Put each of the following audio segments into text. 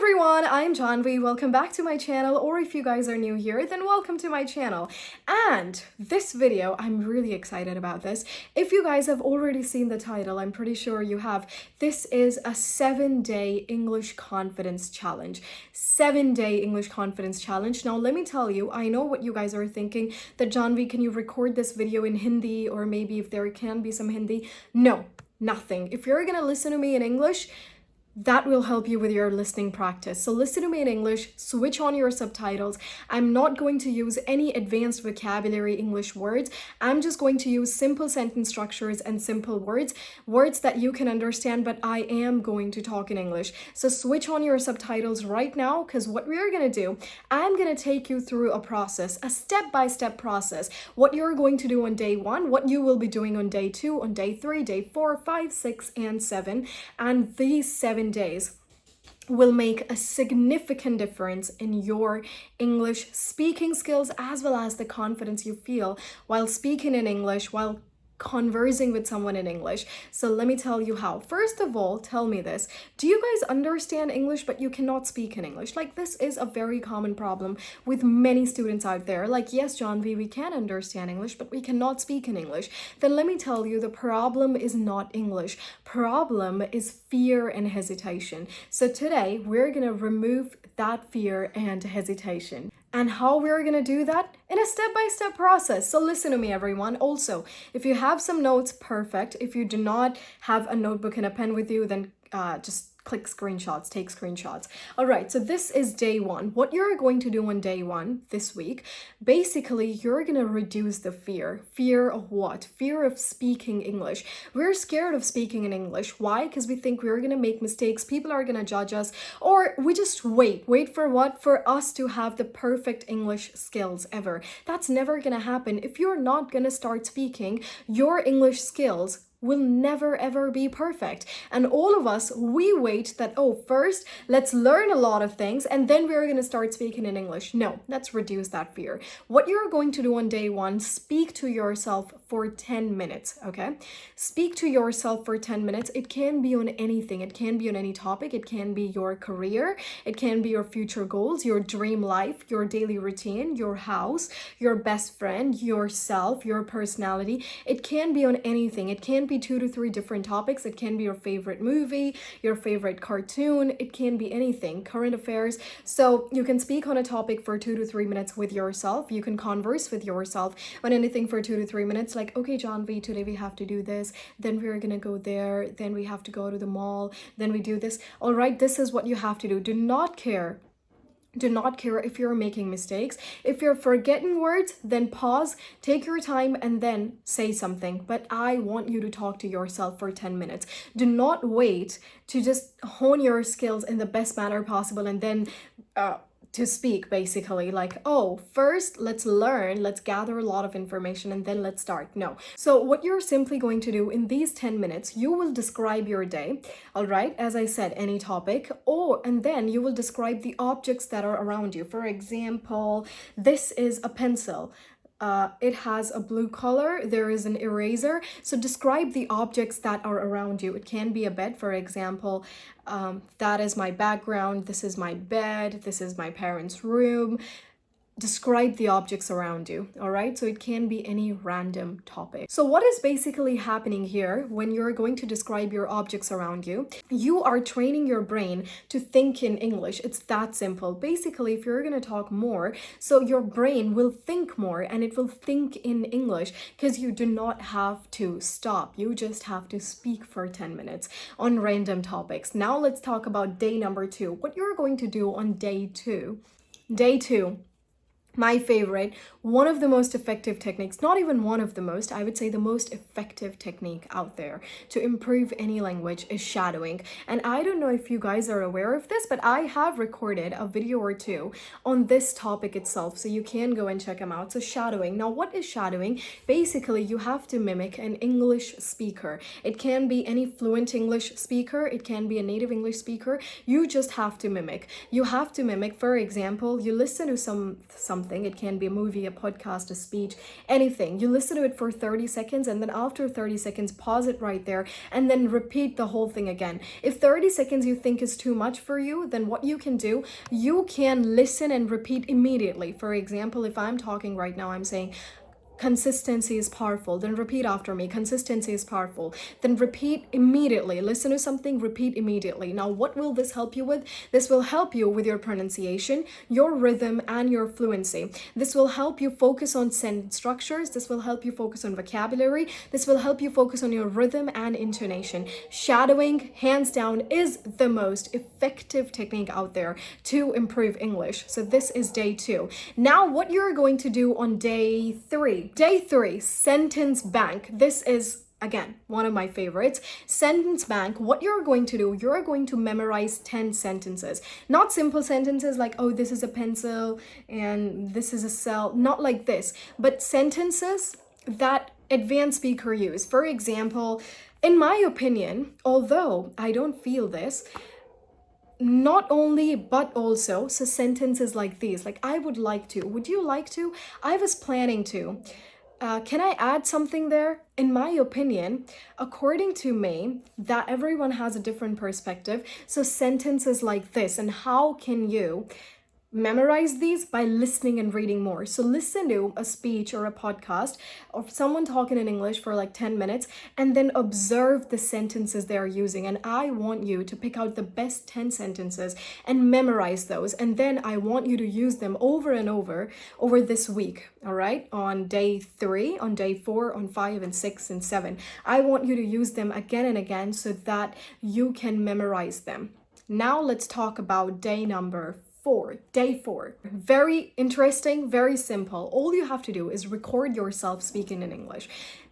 everyone, I'm Janvi. Welcome back to my channel, or if you guys are new here, then welcome to my channel. And this video, I'm really excited about this. If you guys have already seen the title, I'm pretty sure you have. This is a 7-day English confidence challenge. 7-day English confidence challenge. Now, let me tell you, I know what you guys are thinking, that Janvi, can you record this video in Hindi, or maybe if there can be some Hindi? No, nothing. If you're gonna listen to me in English, that will help you with your listening practice. So listen to me in English, switch on your subtitles. I'm not going to use any advanced vocabulary English words. I'm just going to use simple sentence structures and simple words that you can understand, but I am going to talk in English. So switch on your subtitles right now, because what we are going to do, I'm going to take you through a process, a step-by-step process. What you're going to do on day 1, what you will be doing on day 2, on day 3, day 4, 5, 6, and 7. And these 7 days will make a significant difference in your English speaking skills, as well as the confidence you feel while speaking in English, while conversing with someone in English. So let me tell you how. First of all, tell me this. Do you guys understand English but you cannot speak in English? Like, this is a very common problem with many students out there. Like, yes, John V, we can understand English but we cannot speak in English. Then let me tell you, the problem is not English. Problem is fear and hesitation. So today we're gonna remove that fear and hesitation. And how we're gonna do that? In a step-by-step process. So listen to me, everyone. Also, if you have some notes, perfect. If you do not have a notebook and a pen with you, then just click screenshots, take screenshots. All right, so this is day 1. What you're going to do on day 1 this week, basically, you're gonna reduce the fear. Fear of what? Fear of speaking English. We're scared of speaking in English. Why? Because we think we're gonna make mistakes, people are gonna judge us, or we just wait for what? For us to have the perfect English skills ever. That's never gonna happen. If you're not gonna start speaking, your English skills will never ever be perfect. And all of us, we wait that, oh, first let's learn a lot of things and then we're going to start speaking in English. No, let's reduce that fear. What you're going to do on day 1, speak to yourself for 10 minutes, okay? Speak to yourself for 10 minutes. It can be on anything. It can be on any topic. It can be your career. It can be your future goals, your dream life, your daily routine, your house, your best friend, yourself, your personality. It can be on anything. It can be 2 to 3 different topics. It can be your favorite movie, your favorite cartoon. It can be anything, current affairs. So you can speak on a topic for 2 to 3 minutes with yourself. You can converse with yourself on anything for 2 to 3 minutes. Like, okay, John V, today we have to do this, then we're gonna go there, then we have to go to the mall, then we do this. All right, this is what you have to do. Do not care if you're making mistakes. If you're forgetting words, then pause, take your time, and then say something. But I want you to talk to yourself for 10 minutes. Do not wait to just hone your skills in the best manner possible and then to speak, basically. Like, oh, first let's learn, let's gather a lot of information and then let's start. No. So what you're simply going to do in these 10 minutes, you will describe your day. All right, as I said, any topic, and then you will describe the objects that are around you. For example, this is a pencil. It has a blue color. There is an eraser. So describe the objects that are around you. It can be a bed, for example. That is my background. This is my bed. This is my parents' room. Describe the objects around you, all right? So it can be any random topic. So what is basically happening here when you're going to describe your objects around you? You are training your brain to think in English. It's that simple. Basically, if you're going to talk more, so your brain will think more and it will think in English, because you do not have to stop. You just have to speak for 10 minutes on random topics. Now let's talk about day number 2. What you're going to do on day 2. Day 2. My favorite, one of the most effective techniques, not even one of the most, I would say the most effective technique out there to improve any language is shadowing. And I don't know if you guys are aware of this, but I have recorded a video or 2 on this topic itself, so you can go and check them out. So shadowing. Now, what is shadowing? Basically, you have to mimic an English speaker. It can be any fluent English speaker. It can be a native English speaker. You just have to mimic. You have to mimic, for example, you listen to something something. It can be a movie, a podcast, a speech, anything. You listen to it for 30 seconds, and then after 30 seconds, pause it right there and then repeat the whole thing again. If 30 seconds you think is too much for you, then what you can do, you can listen and repeat immediately. For example, if I'm talking right now, I'm saying, consistency is powerful, then repeat after me, consistency is powerful, then repeat immediately. Listen to something, repeat immediately. Now what will this help you with? This will help you with your pronunciation, your rhythm, and your fluency. This will help you focus on sentence structures. This will help you focus on vocabulary. This will help you focus on your rhythm and intonation. Shadowing, hands down, is the most effective technique out there to improve English. So this is day 2. Now what you're going to do on day 3. Day 3, sentence bank. This is, again, one of my favorites. Sentence bank. What you're going to do, you're going to memorize 10 sentences. Not simple sentences like, oh, this is a pencil and this is a cell. Not like this, but sentences that advanced speaker use. For example, in my opinion, although I don't feel this, not only but also, so sentences like these, like I would like to, would you like to, I was planning to, can I add something there? In my opinion, according to me, that everyone has a different perspective. So sentences like this, and how can you memorize these? By listening and reading more. So listen to a speech or a podcast of someone talking in English for like 10 minutes and then observe the sentences they're using. And I want you to pick out the best 10 sentences and memorize those. And then I want you to use them over and over this week. All right. On day 3, on day 4, on 5 and 6 and 7. I want you to use them again and again so that you can memorize them. Now let's talk about day number 4. Day 4. Very interesting, very simple. All you have to do is record yourself speaking in English.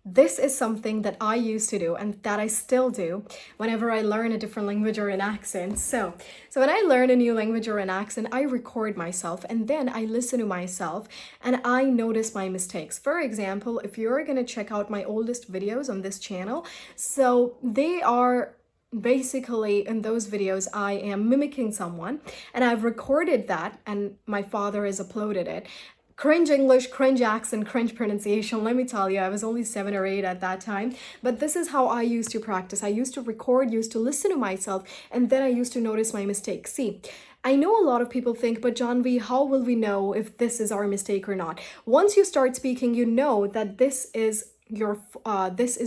This is something that I used to do and that I still do whenever I learn a different language or an accent. So when I learn a new language or an accent, I record myself and then I listen to myself and I notice my mistakes. For example, if you're going to check out my oldest videos on this channel, so they are basically in those videos I am mimicking someone and I've recorded that and my father has uploaded it. Cringe English, cringe accent, cringe pronunciation. Let me tell you, I was only 7 or 8 at that time, but this is how I used to practice. I used to record, used to listen to myself, and then I used to notice my mistakes. See, I know a lot of people think, but Janvi, how will we know if this is our mistake or not? Once you start speaking, you know that this is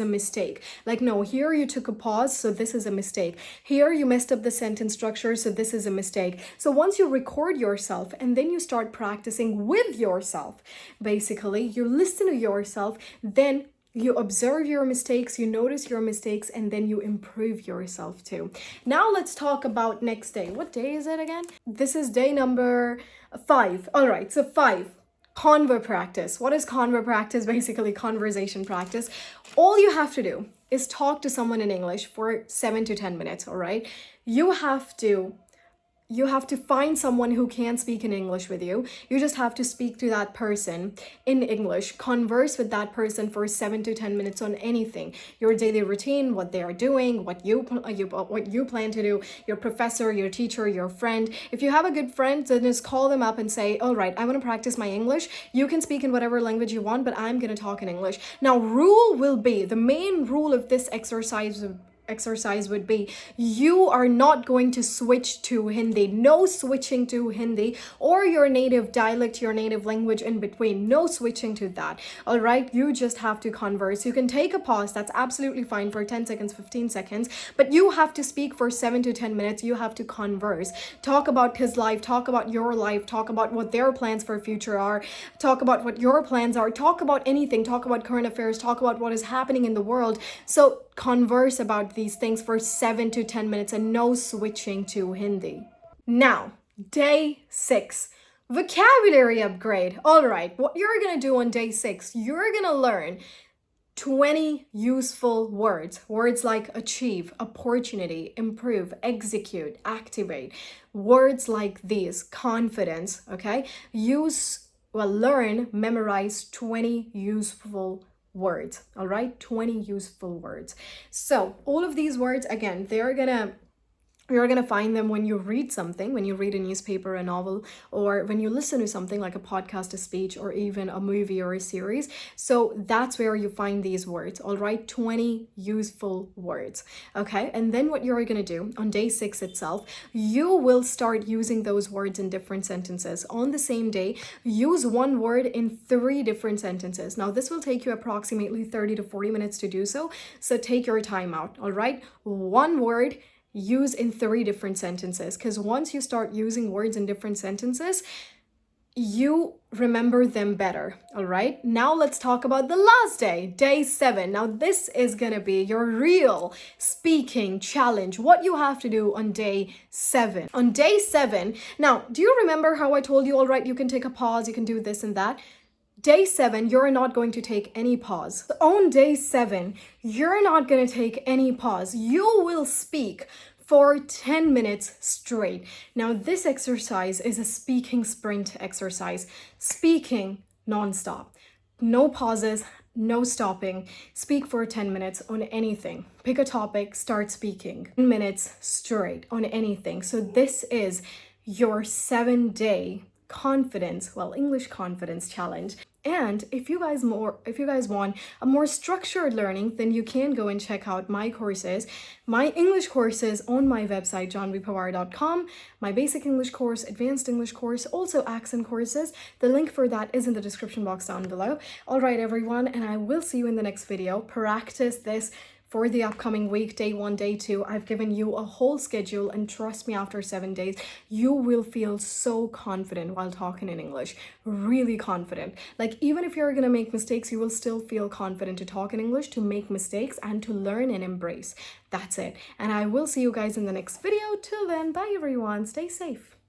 a mistake. Like, no, here you took a pause, so this is a mistake. Here you messed up the sentence structure, so this is a mistake. So once you record yourself and then you start practicing with yourself, basically you listen to yourself, then you observe your mistakes, you notice your mistakes, and then you improve yourself too. Now let's talk about next day. What day is it again? This is day number 5. All right, so 5. Convo practice. What is convo practice? Basically conversation practice. All you have to do is talk to someone in English for 7 to 10 minutes, all right? You have to find someone who can speak in English with you. You just have to speak to that person in English, converse with that person for 7 to 10 minutes on anything. Your daily routine, what they are doing, what you plan to do, your professor, your teacher, your friend. If you have a good friend, then just call them up and say, all right, I want to practice my English. You can speak in whatever language you want, but I'm going to talk in English. Now, the main rule of this exercise would be, you are not going to switch to Hindi. No switching to Hindi or your native dialect, your native language in between. No switching to that. All right, you just have to converse. You can take a pause, that's absolutely fine, for 10 seconds, 15 seconds, but you have to speak for 7 to 10 minutes. You have to converse. Talk about his life, talk about your life, talk about what their plans for future are, talk about what your plans are, talk about anything, talk about current affairs, talk about what is happening in the world. So converse about these things for 7 to 10 minutes and no switching to Hindi. Now, day 6, vocabulary upgrade. All right, what you're going to do on day 6, you're going to learn 20 useful words. Words like achieve, opportunity, improve, execute, activate. Words like these, confidence, okay? Learn, memorize 20 useful words. All right, 20 useful words. So all of these words, again, they're gonna You're going to find them when you read something, when you read a newspaper, a novel, or when you listen to something like a podcast, a speech, or even a movie or a series. So that's where you find these words, all right? 20 useful words, okay? And then what you're going to do on day 6 itself, you will start using those words in different sentences. On the same day, use one word in 3 different sentences. Now, this will take you approximately 30 to 40 minutes to do so. So take your time out, all right? One word, use in 3 different sentences, because once you start using words in different sentences, you remember them better. All right, now let's talk about the last day, day 7. Now this is gonna be your real speaking challenge, what you have to do on day 7. On day 7, now do you remember how I told you, all right, you can take a pause, you can do this and that? Day 7, you're not going to take any pause. On day 7, you're not going to take any pause. You will speak for 10 minutes straight. Now, this exercise is a speaking sprint exercise. Speaking nonstop. No pauses, no stopping. Speak for 10 minutes on anything. Pick a topic, start speaking. 10 minutes straight on anything. So this is your 7-day confidence, English confidence challenge. And if you guys want a more structured learning, then you can go and check out my courses, my English courses on my website, johnvpawar.com, my basic English course, advanced English course, also accent courses. The link for that is in the description box down below. All right, everyone, and I will see you in the next video. Practice this for the upcoming week, day 1, day 2. I've given you a whole schedule, and trust me, after 7 days, you will feel so confident while talking in English. Really confident. Like, even if you're gonna make mistakes, you will still feel confident to talk in English, to make mistakes, and to learn and embrace. That's it. And I will see you guys in the next video. Till then, bye everyone. Stay safe.